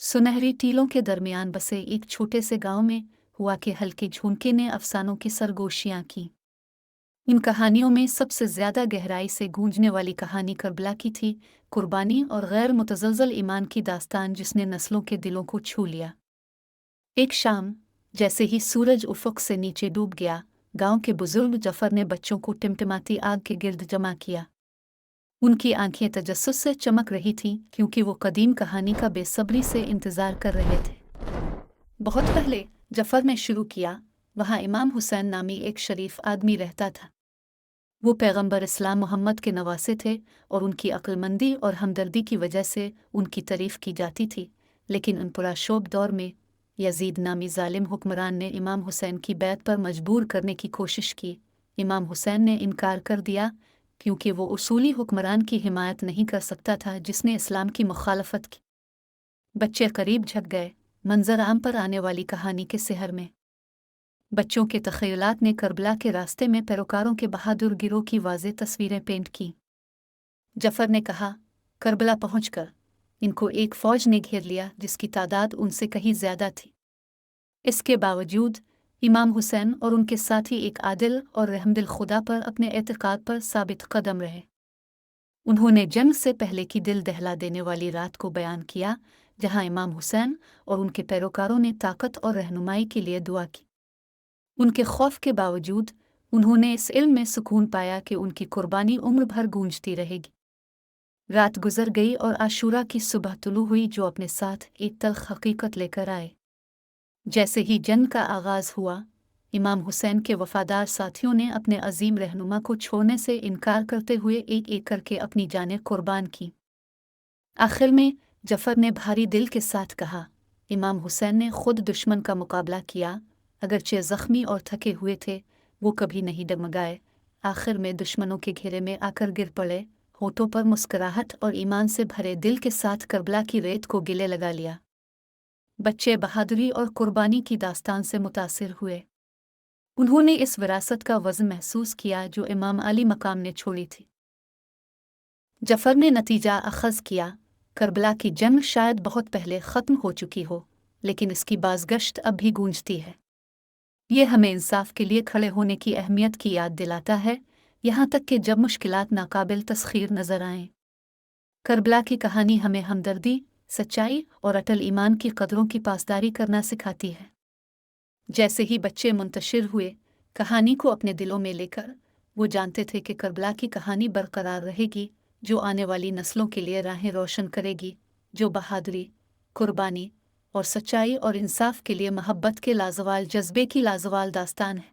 सुनहरी टीलों के दरमियान बसे एक छोटे से गांव में हुआ के हल्के झोंके ने अफसानों की सरगोशियां की। इन कहानियों में सबसे ज्यादा गहराई से गूंजने वाली कहानी करबला की थी, कुर्बानी और गैर मुतज़लज़ल ईमान की दास्तान जिसने नस्लों के दिलों को छू लिया। एक शाम, जैसे ही सूरज उफ़क़ से नीचे डूब गया, गांव के बुजुर्ग जफर ने बच्चों को टिमटिमाती आग के गिर्द जमा किया। उनकी आंखें तजस्सुस से चमक रही थीं क्योंकि वो कदीम कहानी का बेसब्री से इंतज़ार कर रहे थे। बहुत पहले, जफर ने शुरू किया, वहाँ इमाम हुसैन नामी एक शरीफ आदमी रहता था। वो पैगंबर इस्लाम मोहम्मद के नवासे थे और उनकी अक्लमंदी और हमदर्दी की वजह से उनकी तारीफ की जाती थी। लेकिन उन पुरशोभ दौर में यजीद नामी जालिम हुक्मरान ने इमाम हुसैन की बैत पर मजबूर करने की कोशिश की। इमाम हुसैन ने इनकार कर दिया क्योंकि वो उसूली हुक्मरान की हिमायत नहीं कर सकता था जिसने इस्लाम की मुखालफत की। बच्चे करीब झक गए, मंजर आम पर आने वाली कहानी के सिहर में। बच्चों के तख़य्युलात ने करबला के रास्ते में पैरोकारों के बहादुर गिरोह की वाज़ेह तस्वीरें पेंट की। जफर ने कहा, करबला पहुंचकर इनको एक फ़ौज ने घेर लिया जिसकी तादाद उनसे कहीं ज़्यादा थी। इसके बावजूद इमाम हुसैन और उनके साथी एक आदिल और रहमदिल खुदा पर अपने एतक़ाद पर साबित कदम रहे। उन्होंने जंग से पहले की दिल दहला देने वाली रात को बयान किया जहां इमाम हुसैन और उनके पैरोकारों ने ताकत और रहनुमाई के लिए दुआ की। उनके खौफ के बावजूद उन्होंने इस इल्म में सुकून पाया कि उनकी कुर्बानी उम्र भर गूंजती रहेगी। रात गुजर गई और आशूरा की सुबह तुलू हुई जो अपने साथ एक तल्ख हकीकत लेकर आए। जैसे ही जंग का आगाज़ हुआ, इमाम हुसैन के वफादार साथियों ने अपने अजीम रहनुमा को छोड़ने से इनकार करते हुए एक एक करके अपनी जानें कुर्बान की। आखिर में जफर ने भारी दिल के साथ कहा, इमाम हुसैन ने खुद दुश्मन का मुकाबला किया, अगरचे ज़ख्मी और थके हुए थे, वो कभी नहीं डगमगाए। आखिर में दुश्मनों के घेरे में आकर गिर पड़े, होठों पर मुस्कुराहट और ईमान से भरे दिल के साथ करबला की रेत को गिले लगा लिया। बच्चे बहादुरी और कुर्बानी की दास्तान से मुतासिर हुए। उन्होंने इस विरासत का वज़न महसूस किया जो इमाम अली मकाम ने छोड़ी थी। जफर ने नतीजा अखज़ किया, करबला की जंग शायद बहुत पहले ख़त्म हो चुकी हो, लेकिन इसकी बाज़गश्त अब भी गूंजती है। ये हमें इंसाफ के लिए खड़े होने की अहमियत की याद दिलाता है, यहाँ तक कि जब मुश्किलात नाकाबिल तस्ख़ीर नज़र आएं। करबला की कहानी हमें हमदर्दी, सच्चाई और अटल ईमान की कदरों की पासदारी करना सिखाती है। जैसे ही बच्चे मुंतशिर हुए कहानी को अपने दिलों में लेकर, वो जानते थे कि करबला की कहानी बरकरार रहेगी, जो आने वाली नस्लों के लिए राहें रोशन करेगी, जो बहादुरी, कुर्बानी और सच्चाई और इंसाफ के लिए मोहब्बत के लाजवाल जज्बे की लाजवाल दास्तान है।